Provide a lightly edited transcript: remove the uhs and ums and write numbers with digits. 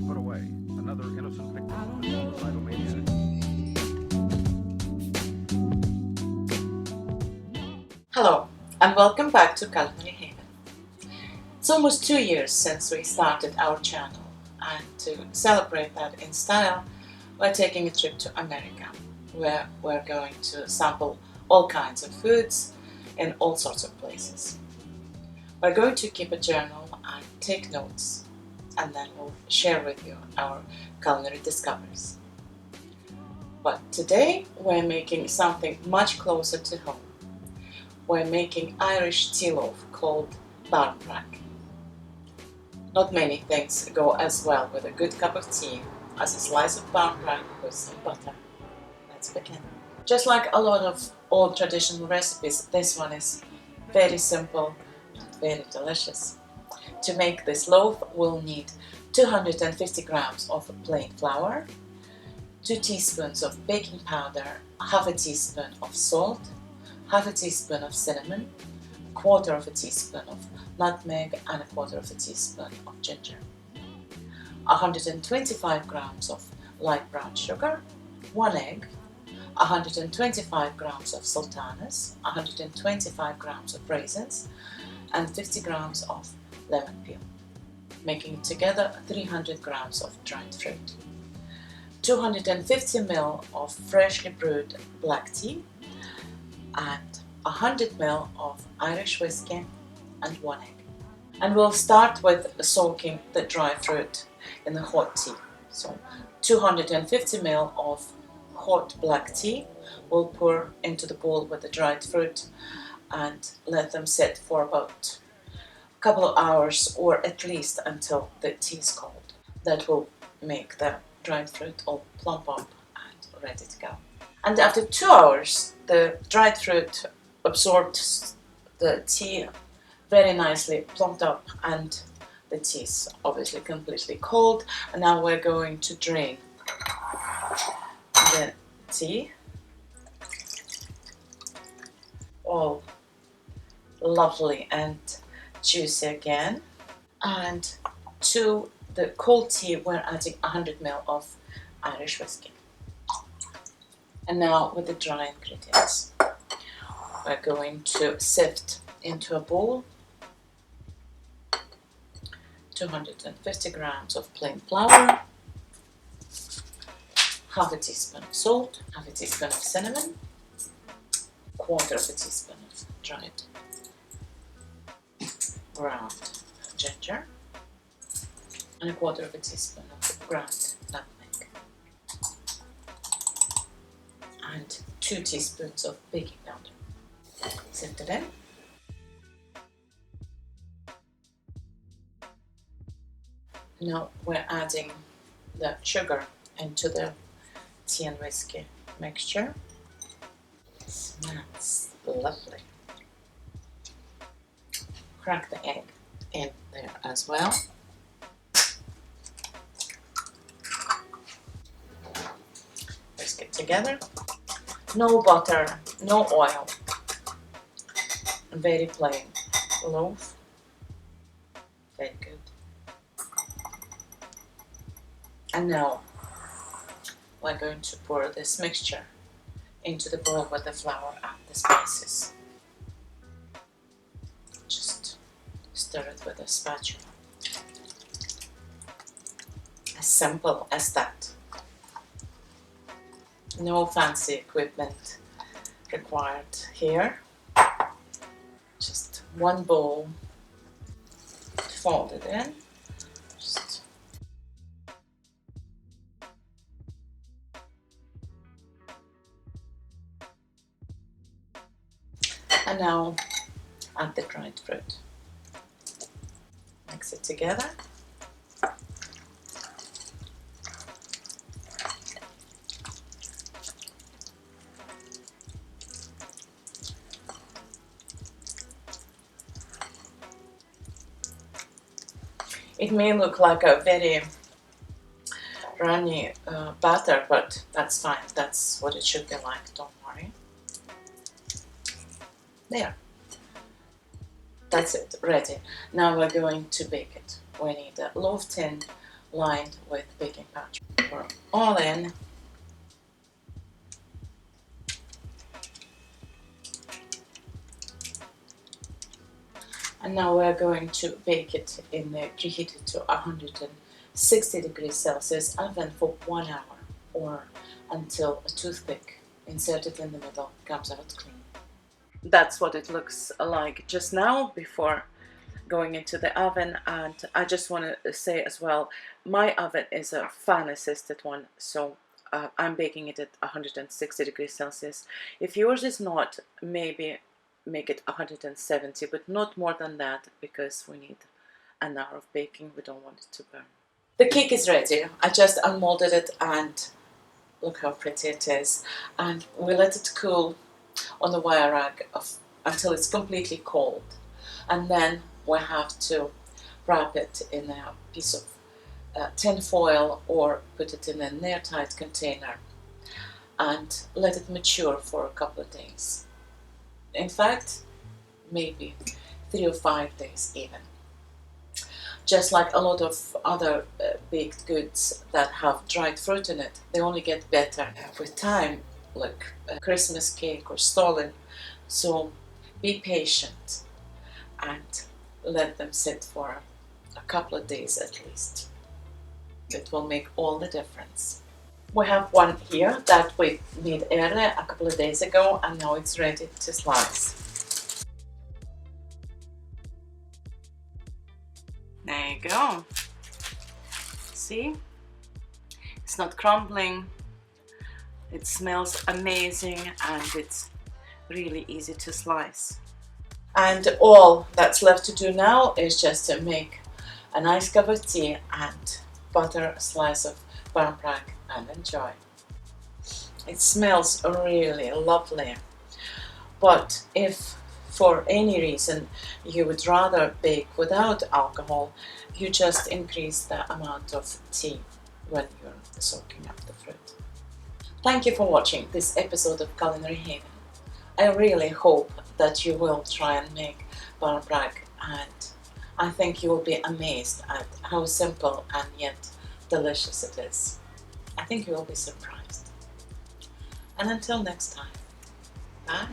put away. Another innocent victim of this homicidal maniac. Hello, and welcome back to Culinary Haven. It's almost 2 years since we started our channel, and to celebrate that in style, we're taking a trip to America, where we're going to sample all kinds of foods in all sorts of places. We're going to keep a journal and take notes, and then we'll share with you our culinary discoveries. But today we're making something much closer to home. We're making Irish tea loaf called Barmbrack. Not many things go as well with a good cup of tea as a slice of barmbrack with some butter. Let's begin. Just like a lot of old traditional recipes, this one is very simple and very delicious. To make this loaf, we'll need 250 grams of plain flour, 2 teaspoons of baking powder, half a teaspoon of salt, half a teaspoon of cinnamon, a quarter of a teaspoon of nutmeg, and a quarter of a teaspoon of ginger, 125 grams of light brown sugar, 1 egg, 125 grams of sultanas, 125 grams of raisins, and 50 grams of lemon peel, making together 300 grams of dried fruit, 250 ml of freshly brewed black tea, and 100 ml of Irish whiskey and 1 egg. And we'll start with soaking the dry fruit in the hot tea. So 250 ml of hot black tea we'll pour into the bowl with the dried fruit and let them sit for about a couple of hours, or at least until the tea is cold. That will make the dried fruit all plump up and ready to go. And after 2 hours, the dried fruit absorbed the tea very nicely, plumped up, and the tea is obviously completely cold. And now we're going to drain the tea, all lovely and juicy again. And to the cold tea, we're adding 100 ml of Irish whiskey. And now with the dry ingredients, we're going to sift into a bowl 250 grams of plain flour, half a teaspoon of salt, half a teaspoon of cinnamon, quarter of a teaspoon of dried ground ginger, and a quarter of a teaspoon of ground nutmeg, and 2 teaspoons of baking powder. Sift it in. Now we're adding the sugar into the tea and whiskey mixture. It smells lovely. Crack the egg in there as well. Whisk it together. No butter, no oil. Very plain loaf. Very good. And now we're going to pour this mixture into the bowl with the flour and the spices. Just stir it with a spatula. As simple as that. No fancy equipment required here. Just one bowl, fold it in. And now add the dried fruit. Mix it together. It may look like a very runny batter, but that's fine. That's what it should be like, don't worry. There. That's it, ready. Now we're going to bake it. We need a loaf tin lined with baking powder. We're all in. And now we're going to bake it in the preheated to 160 degrees Celsius oven for 1 hour, or until a toothpick inserted in the middle comes out clean. That's what it looks like just now before going into the oven. And I just want to say as well, my oven is a fan assisted one, so I'm baking it at 160 degrees Celsius. If yours is not, maybe make it 170, but not more than that, because we need an hour of baking. We don't want it to burn. The cake is ready. I just unmolded it and look how pretty it is. And we let it cool on the wire rack until it's completely cold. And then we have to wrap it in a piece of tin foil or put it in an airtight container and let it mature for a couple of days. In fact, maybe 3 or 5 days even. Just like a lot of other baked goods that have dried fruit in it, they only get better with time, like a Christmas cake or stollen. So be patient and let them sit for a couple of days at least. It will make all the difference. We have one here that we made earlier a couple of days ago, and now it's ready to slice. There you go. See? It's not crumbling. It smells amazing and it's really easy to slice. And all that's left to do now is just to make a nice cup of tea and butter a slice of Barmbrack and enjoy. It smells really lovely. But if for any reason you would rather bake without alcohol, you just increase the amount of tea when you're soaking up the fruit. Thank you for watching this episode of Culinary Haven. I really hope that you will try and make Barmbrack, and I think you will be amazed at how simple and yet delicious it is. I think you will be surprised. And until next time, bye.